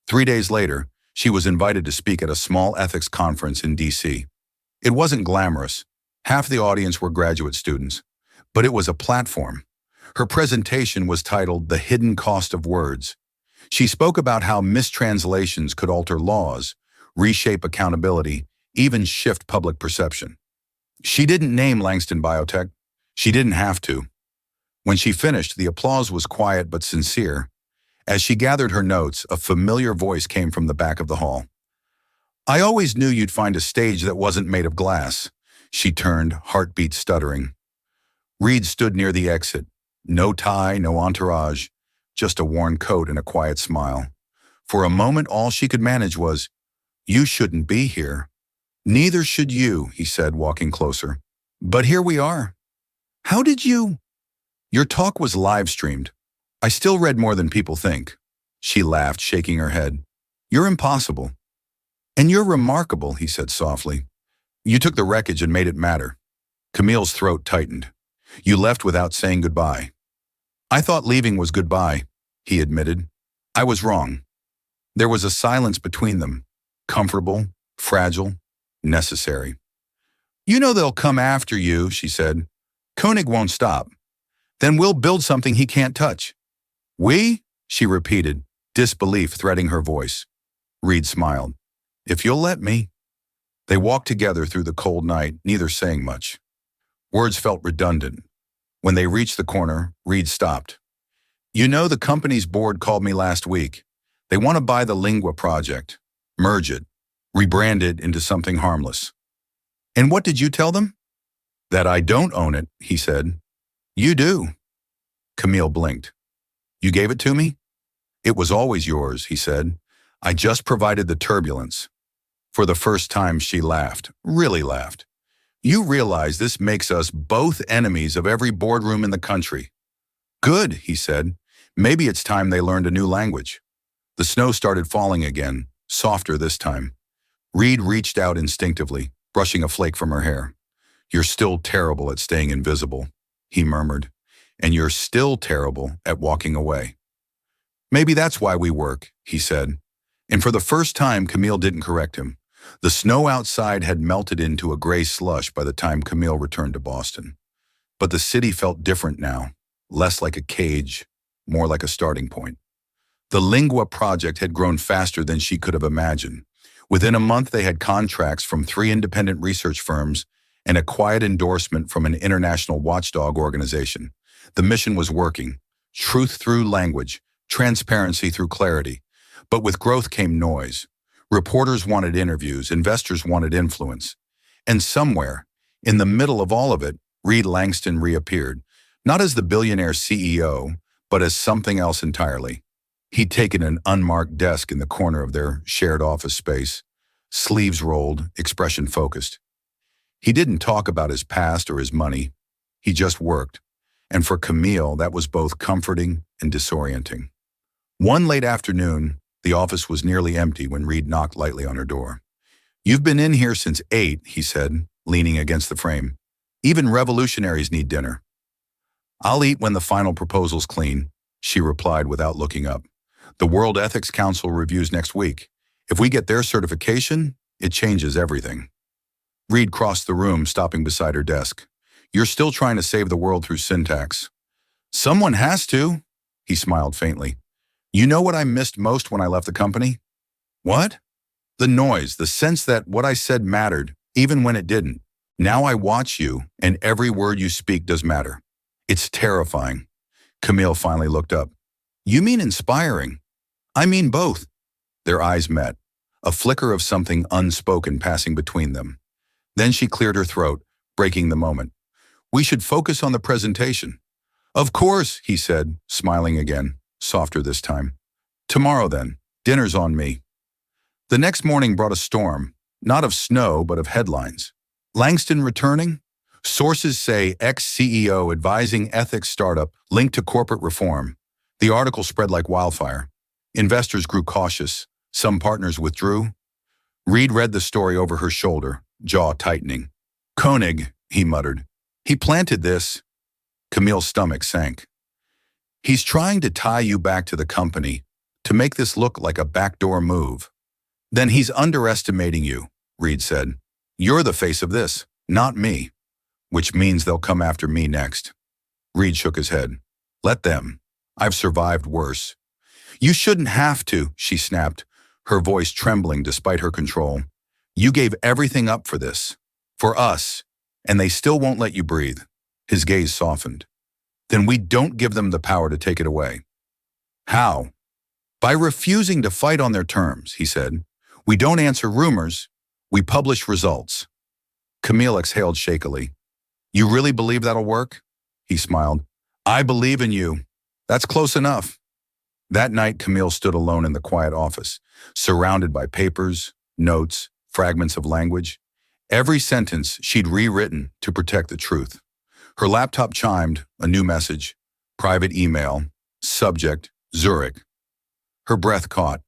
3 days later, she was invited to speak at a small ethics conference in D.C. It wasn't glamorous. Half the audience were graduate students, but it was a platform. Her presentation was titled "The Hidden Cost of Words." She spoke about how mistranslations could alter laws, reshape accountability, even shift public perception. She didn't name Langston Biotech. She didn't have to. When she finished, the applause was quiet but sincere. As she gathered her notes, a familiar voice came from the back of the hall. "I always knew you'd find a stage that wasn't made of glass." She turned, heartbeat stuttering. Reed stood near the exit. No tie, no entourage, just a worn coat and a quiet smile. For a moment, all she could manage was, "You shouldn't be here." "Neither should you," he said, walking closer. "But here we are." "How did you?" "Your talk was live-streamed. I still read more than people think." She laughed, shaking her head. "You're impossible." "And you're remarkable," he said softly. "You took the wreckage and made it matter." Camille's throat tightened. "You left without saying goodbye." "I thought leaving was goodbye," he admitted. "I was wrong." There was a silence between them, comfortable, fragile, necessary. "You know they'll come after you," she said. "Koenig won't stop. Then we'll build something he can't touch." "We?" she repeated, disbelief threading her voice. Reed smiled. "If you'll let me." They walked together through the cold night, neither saying much. Words felt redundant. When they reached the corner, Reed stopped. "You know, the company's board called me last week. They want to buy the Lingua Project, merge it, rebrand it into something harmless." "And what did you tell them?" "That I don't own it," he said. "You do." Camille blinked. "You gave it to me?" "It was always yours," he said. "I just provided the turbulence." For the first time, she laughed, really laughed. You realize this makes us both enemies of every boardroom in the country. Good, he said. Maybe it's time they learned a new language. The snow started falling again, softer this time. Reed reached out instinctively, brushing a flake from her hair. You're still terrible at staying invisible, he murmured, and you're still terrible at walking away. Maybe that's why we work, he said. And for the first time, Camille didn't correct him. The snow outside had melted into a gray slush by the time Camille returned to Boston. But the city felt different now, less like a cage, more like a starting point. The Lingua project had grown faster than she could have imagined. Within a month, they had contracts from 3 independent research firms and a quiet endorsement from an international watchdog organization. The mission was working. Truth through language, transparency through clarity. But with growth came noise. Reporters wanted interviews, investors wanted influence. And somewhere, in the middle of all of it, Reed Langston reappeared, not as the billionaire CEO, but as something else entirely. He'd taken an unmarked desk in the corner of their shared office space, sleeves rolled, expression focused. He didn't talk about his past or his money. He just worked. And for Camille, that was both comforting and disorienting. One late afternoon, the office was nearly empty when Reed knocked lightly on her door. You've been in here since 8, he said, leaning against the frame. Even revolutionaries need dinner. I'll eat when the final proposal's clean, she replied without looking up. The World Ethics Council reviews next week. If we get their certification, it changes everything. Reed crossed the room, stopping beside her desk. You're still trying to save the world through syntax. Someone has to, he smiled faintly. You know what I missed most when I left the company? What? The noise, the sense that what I said mattered, even when it didn't. Now I watch you, and every word you speak does matter. It's terrifying. Camille finally looked up. You mean inspiring? I mean both. Their eyes met, a flicker of something unspoken passing between them. Then she cleared her throat, breaking the moment. We should focus on the presentation. Of course, he said, smiling again, softer this time. Tomorrow then, dinner's on me. The next morning brought a storm, not of snow, but of headlines. Langston returning? Sources say ex-CEO advising ethics startup linked to corporate reform. The article spread like wildfire. Investors grew cautious. Some partners withdrew. Reed read the story over her shoulder, jaw tightening. Koenig, he muttered. He planted this. Camille's stomach sank. He's trying to tie you back to the company, to make this look like a backdoor move. Then he's underestimating you, Reed said. You're the face of this, not me. Which means they'll come after me next. Reed shook his head. Let them. I've survived worse. You shouldn't have to, she snapped, her voice trembling despite her control. You gave everything up for this. For us. And they still won't let you breathe. His gaze softened. Then we don't give them the power to take it away. How? By refusing to fight on their terms, he said. We don't answer rumors. We publish results. Camille exhaled shakily. You really believe that'll work? He smiled. I believe in you. That's close enough. That night, Camille stood alone in the quiet office, surrounded by papers, notes, fragments of language. Every sentence she'd rewritten to protect the truth. Her laptop chimed, a new message, private email, subject, Zurich. Her breath caught.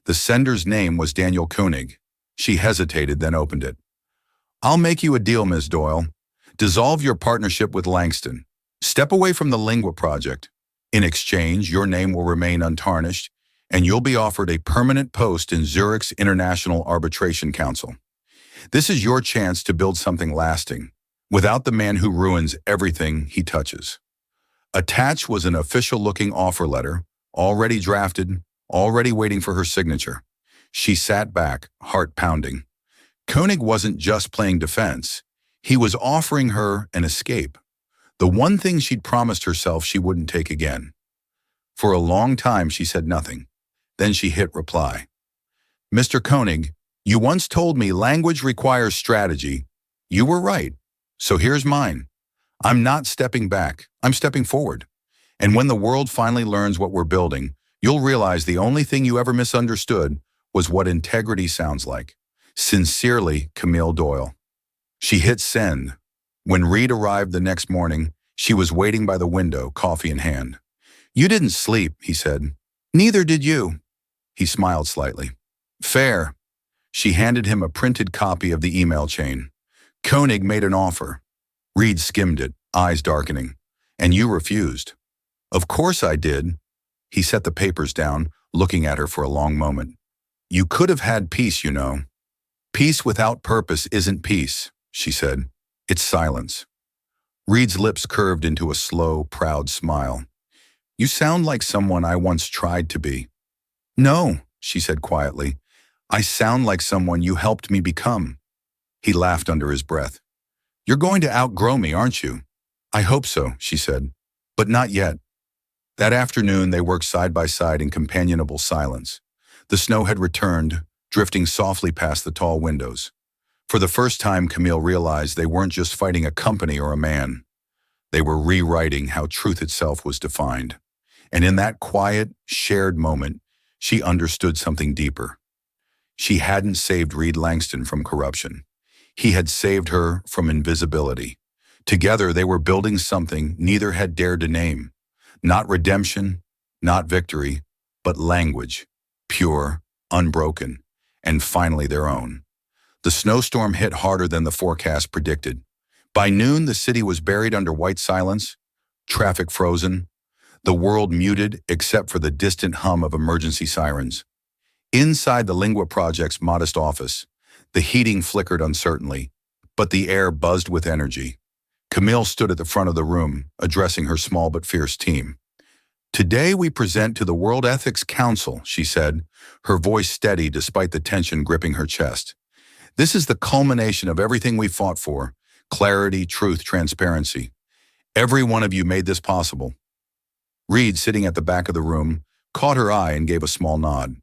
The sender's name was Daniel Koenig. She hesitated, then opened it. I'll make you a deal, Ms. Doyle. Dissolve your partnership with Langston. Step away from the Lingua project. In exchange, your name will remain untarnished, and you'll be offered a permanent post in Zurich's International Arbitration Council. This is your chance to build something lasting, without the man who ruins everything he touches. Attached was an official-looking offer letter, already drafted, already waiting for her signature. She sat back, heart pounding. Koenig wasn't just playing defense. He was offering her an escape. The one thing she'd promised herself she wouldn't take again. For a long time, she said nothing. Then she hit reply. Mr. Koenig, you once told me language requires strategy. You were right. So here's mine. I'm not stepping back. I'm stepping forward. And when the world finally learns what we're building, you'll realize the only thing you ever misunderstood was what integrity sounds like. Sincerely, Camille Doyle. She hit send. When Reed arrived the next morning, she was waiting by the window, coffee in hand. "You didn't sleep," he said. "Neither did you." He smiled slightly. "Fair." She handed him a printed copy of the email chain. "Koenig made an offer." Reed skimmed it, eyes darkening. "And you refused." "Of course I did." He set the papers down, looking at her for a long moment. "You could have had peace, you know." "Peace without purpose isn't peace," she said. "It's silence." Reed's lips curved into a slow, proud smile. "You sound like someone I once tried to be." "No," she said quietly. "I sound like someone you helped me become." He laughed under his breath. "You're going to outgrow me, aren't you?" "I hope so," she said. "But not yet." That afternoon, they worked side by side in companionable silence. The snow had returned, drifting softly past the tall windows. For the first time, Camille realized they weren't just fighting a company or a man. They were rewriting how truth itself was defined. And in that quiet, shared moment, she understood something deeper. She hadn't saved Reed Langston from corruption. He had saved her from invisibility. Together, they were building something neither had dared to name. Not redemption, not victory, but language, pure, unbroken, and finally their own. The snowstorm hit harder than the forecast predicted. By noon, the city was buried under white silence, traffic frozen, the world muted except for the distant hum of emergency sirens. Inside the Lingua Project's modest office, the heating flickered uncertainly, but the air buzzed with energy. Camille stood at the front of the room, addressing her small but fierce team. "Today we present to the World Ethics Council," she said, her voice steady despite the tension gripping her chest. "This is the culmination of everything we fought for: clarity, truth, transparency. Every one of you made this possible." Reed, sitting at the back of the room, caught her eye and gave a small nod.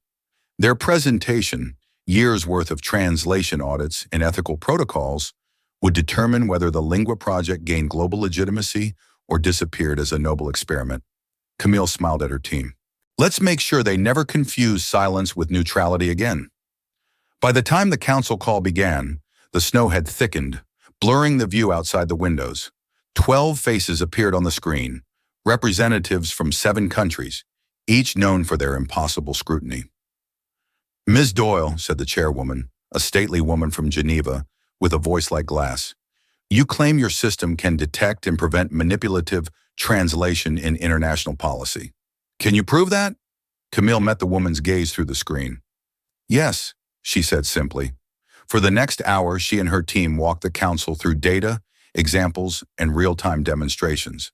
Their presentation, years' worth of translation audits and ethical protocols, would determine whether the Lingua Project gained global legitimacy or disappeared as a noble experiment. Camille smiled at her team. "Let's make sure they never confuse silence with neutrality again." By the time the council call began, the snow had thickened, blurring the view outside the windows. 12 faces appeared on the screen, representatives from 7 countries, each known for their impossible scrutiny. "Ms. Doyle," said the chairwoman, a stately woman from Geneva, with a voice like glass, "you claim your system can detect and prevent manipulative translation in international policy. Can you prove that?" Camille met the woman's gaze through the screen. "Yes," she said simply. For the next hour, she and her team walked the council through data, examples, and real-time demonstrations.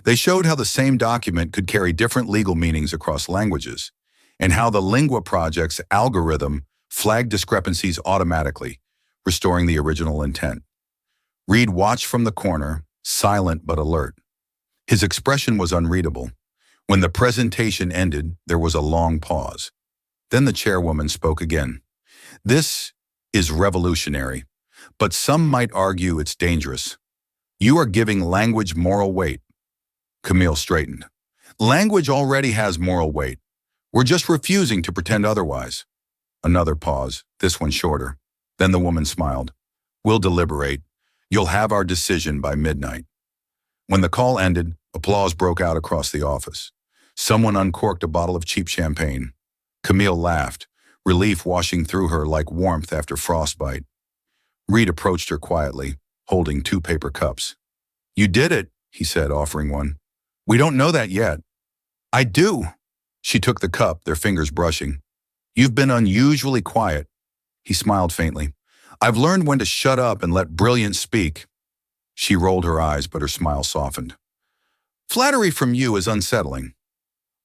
They showed how the same document could carry different legal meanings across languages, and how the Lingua Project's algorithm flagged discrepancies automatically, restoring the original intent. Reed watched from the corner, silent but alert. His expression was unreadable. When the presentation ended, there was a long pause. Then the chairwoman spoke again. "This is revolutionary, but some might argue it's dangerous. You are giving language moral weight." Camille straightened. "Language already has moral weight. We're just refusing to pretend otherwise." Another pause, this one shorter. Then the woman smiled. "We'll deliberate. You'll have our decision by midnight." When the call ended, applause broke out across the office. Someone uncorked a bottle of cheap champagne. Camille laughed, relief washing through her like warmth after frostbite. Reed approached her quietly, holding 2 paper cups. "You did it," he said, offering one. "We don't know that yet." "I do." She took the cup, their fingers brushing. "You've been unusually quiet." He smiled faintly. "I've learned when to shut up and let brilliance speak." She rolled her eyes, but her smile softened. "Flattery from you is unsettling.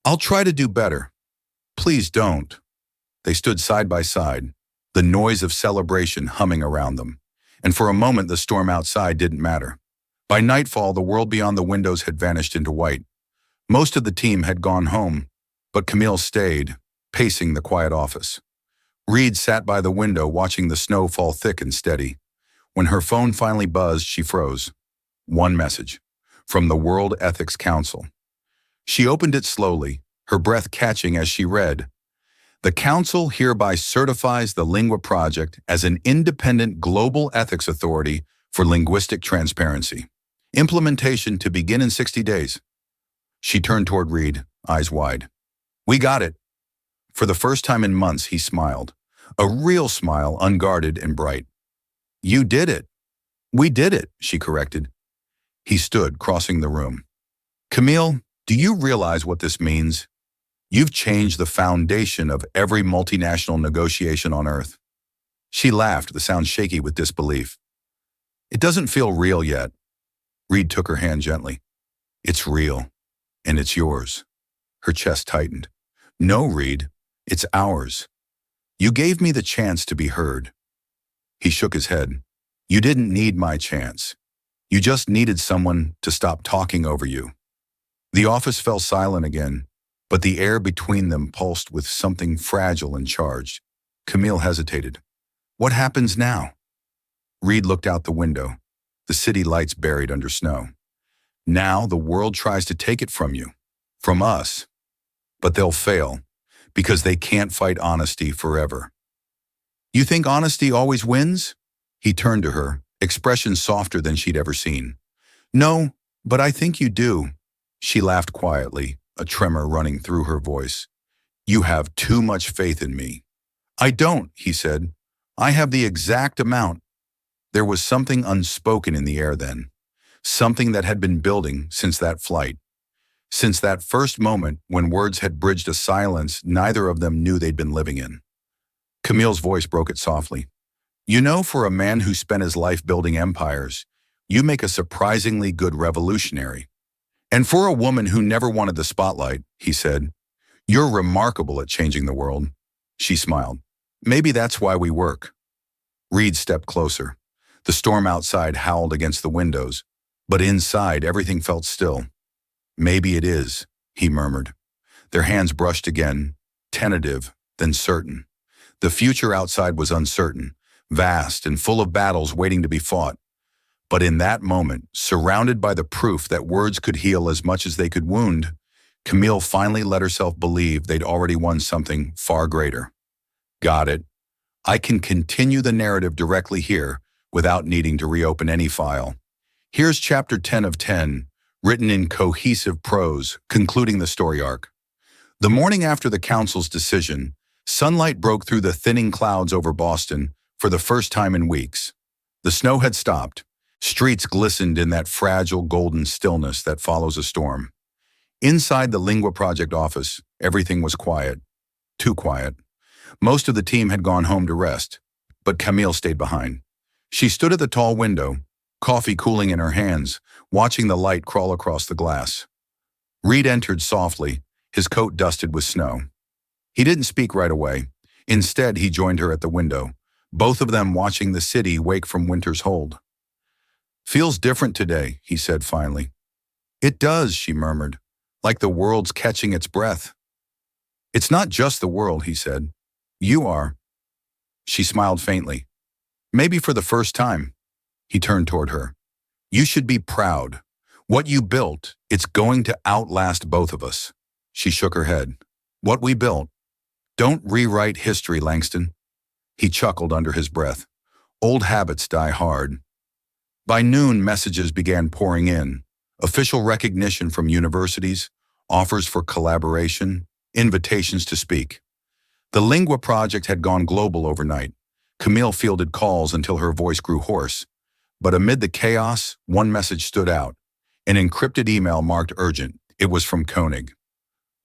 I'll try to do better." "Please don't." They stood side by side, the noise of celebration humming around them. And for a moment, the storm outside didn't matter. By nightfall, the world beyond the windows had vanished into white. Most of the team had gone home, but Camille stayed, pacing the quiet office. Reed sat by the window watching the snow fall thick and steady. When her phone finally buzzed, she froze. One message, from the World Ethics Council. She opened it slowly, her breath catching as she read. "The Council hereby certifies the Lingua Project as an independent global ethics authority for linguistic transparency. Implementation to begin in 60 days. She turned toward Reed, eyes wide. We got it. For the first time in months, he smiled. A real smile, unguarded and bright. You did it. We did it, she corrected. He stood, crossing the room. Camille, do you realize what this means? You've changed the foundation of every multinational negotiation on Earth. She laughed, the sound shaky with disbelief. It doesn't feel real yet. Reed took her hand gently. It's real, and it's yours. Her chest tightened. No, Reed, it's ours. You gave me the chance to be heard. He shook his head. You didn't need my chance. You just needed someone to stop talking over you. The office fell silent again, but the air between them pulsed with something fragile and charged. Camille hesitated. What happens now? Reed looked out the window, the city lights buried under snow. Now the world tries to take it from you, from us. But they'll fail, because they can't fight honesty forever. You think honesty always wins? He turned to her, expression softer than she'd ever seen. No, but I think you do. She laughed quietly, a tremor running through her voice. You have too much faith in me. I don't, he said. I have the exact amount. There was something unspoken in the air then, something that had been building since that flight. Since that first moment when words had bridged a silence neither of them knew they'd been living in. Camille's voice broke it softly. You know, for a man who spent his life building empires, you make a surprisingly good revolutionary. And for a woman who never wanted the spotlight, he said, you're remarkable at changing the world. She smiled. Maybe that's why we work. Reed stepped closer. The storm outside howled against the windows, but inside everything felt still. Maybe it is, he murmured. Their hands brushed again, tentative, then certain. The future outside was uncertain, vast and full of battles waiting to be fought. But in that moment, surrounded by the proof that words could heal as much as they could wound, Camille finally let herself believe they'd already won something far greater. Got it. I can continue the narrative directly here without needing to reopen any file. Here's chapter 10 of 10, written in cohesive prose, concluding the story arc. The morning after the council's decision, sunlight broke through the thinning clouds over Boston for the first time in weeks. The snow had stopped. Streets glistened in that fragile golden stillness that follows a storm. Inside the Lingua Project office, everything was quiet. Too quiet. Most of the team had gone home to rest, but Camille stayed behind. She stood at the tall window, coffee cooling in her hands, watching the light crawl across the glass. Reed entered softly, his coat dusted with snow. He didn't speak right away. Instead, he joined her at the window, both of them watching the city wake from winter's hold. Feels different today, he said finally. It does, she murmured, like the world's catching its breath. It's not just the world, he said. You are. She smiled faintly. Maybe for the first time. He turned toward her. You should be proud. What you built, it's going to outlast both of us. She shook her head. What we built. Don't rewrite history, Langston. He chuckled under his breath. Old habits die hard. By noon, messages began pouring in. Official recognition from universities, offers for collaboration, invitations to speak. The Lingua Project had gone global overnight. Camille fielded calls until her voice grew hoarse. But amid the chaos, one message stood out. An encrypted email marked urgent. It was from Koenig.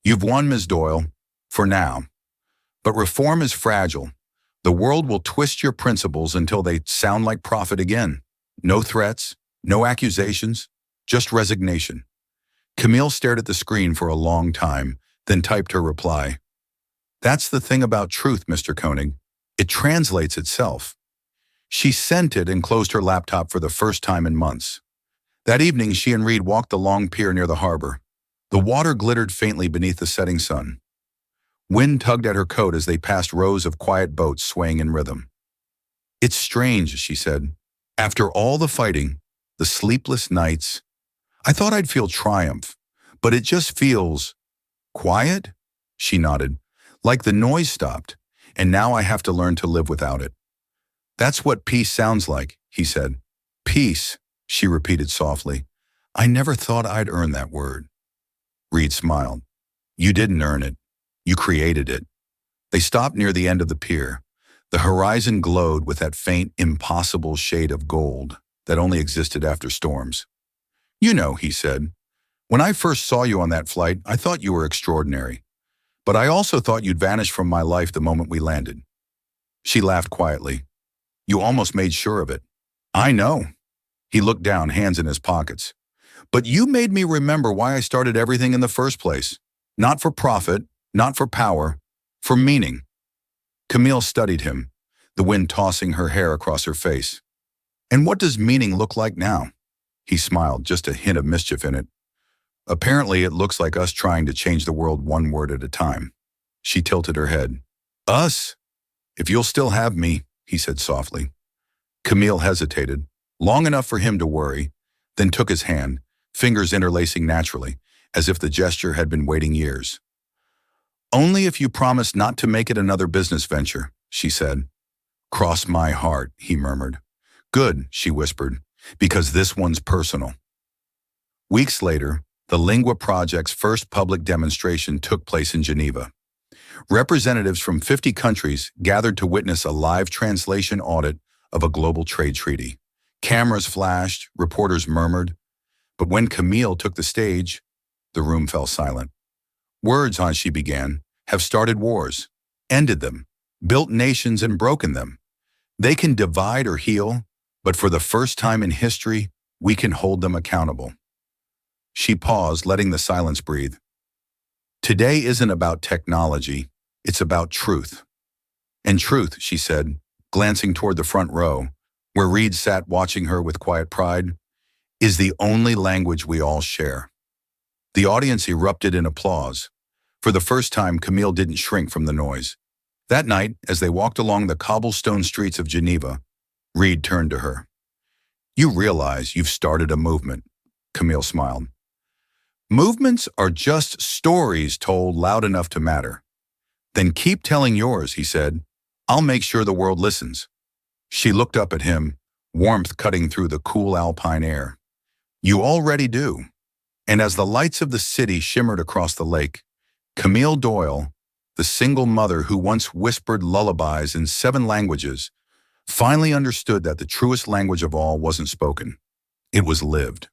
You've won, Ms. Doyle. For now. But reform is fragile. The world will twist your principles until they sound like profit again. No threats, no accusations, just resignation. Camille stared at the screen for a long time, then typed her reply. That's the thing about truth, Mr. Koenig. It translates itself. She sent it and closed her laptop for the first time in months. That evening, she and Reed walked the long pier near the harbor. The water glittered faintly beneath the setting sun. Wind tugged at her coat as they passed rows of quiet boats swaying in rhythm. It's strange, she said. After all the fighting, the sleepless nights, I thought I'd feel triumph, but it just feels quiet? She nodded. Like the noise stopped, and now I have to learn to live without it. That's what peace sounds like, he said. Peace, she repeated softly. I never thought I'd earn that word. Reed smiled. You didn't earn it. You created it. They stopped near the end of the pier. The horizon glowed with that faint, impossible shade of gold that only existed after storms. You know, he said, when I first saw you on that flight, I thought you were extraordinary. But I also thought you'd vanish from my life the moment we landed. She laughed quietly. You almost made sure of it. I know. He looked down, hands in his pockets. But you made me remember why I started everything in the first place. Not for profit, not for power, for meaning. Camille studied him, the wind tossing her hair across her face. And what does meaning look like now? He smiled, just a hint of mischief in it. Apparently, it looks like us trying to change the world one word at a time. She tilted her head. Us? If you'll still have me, he said softly. Camille hesitated, long enough for him to worry, then took his hand, fingers interlacing naturally, as if the gesture had been waiting years. Only if you promise not to make it another business venture, she said. Cross my heart, he murmured. Good, she whispered, because this one's personal. Weeks later, the Lingua Project's first public demonstration took place in Geneva. Representatives from 50 countries gathered to witness a live translation audit of a global trade treaty. Cameras flashed, reporters murmured, but when Camille took the stage, the room fell silent. Words, she began, have started wars, ended them, built nations and broken them. They can divide or heal, but for the first time in history, we can hold them accountable. She paused, letting the silence breathe. Today isn't about technology, it's about truth. And truth, she said, glancing toward the front row, where Reed sat watching her with quiet pride, is the only language we all share. The audience erupted in applause. For the first time, Camille didn't shrink from the noise. That night, as they walked along the cobblestone streets of Geneva, Reed turned to her. You realize you've started a movement, Camille smiled. Movements are just stories told loud enough to matter. Then keep telling yours, he said. I'll make sure the world listens. She looked up at him, warmth cutting through the cool alpine air. You already do. And as the lights of the city shimmered across the lake, Camille Doyle, the single mother who once whispered lullabies in 7 languages, finally understood that the truest language of all wasn't spoken. It was lived.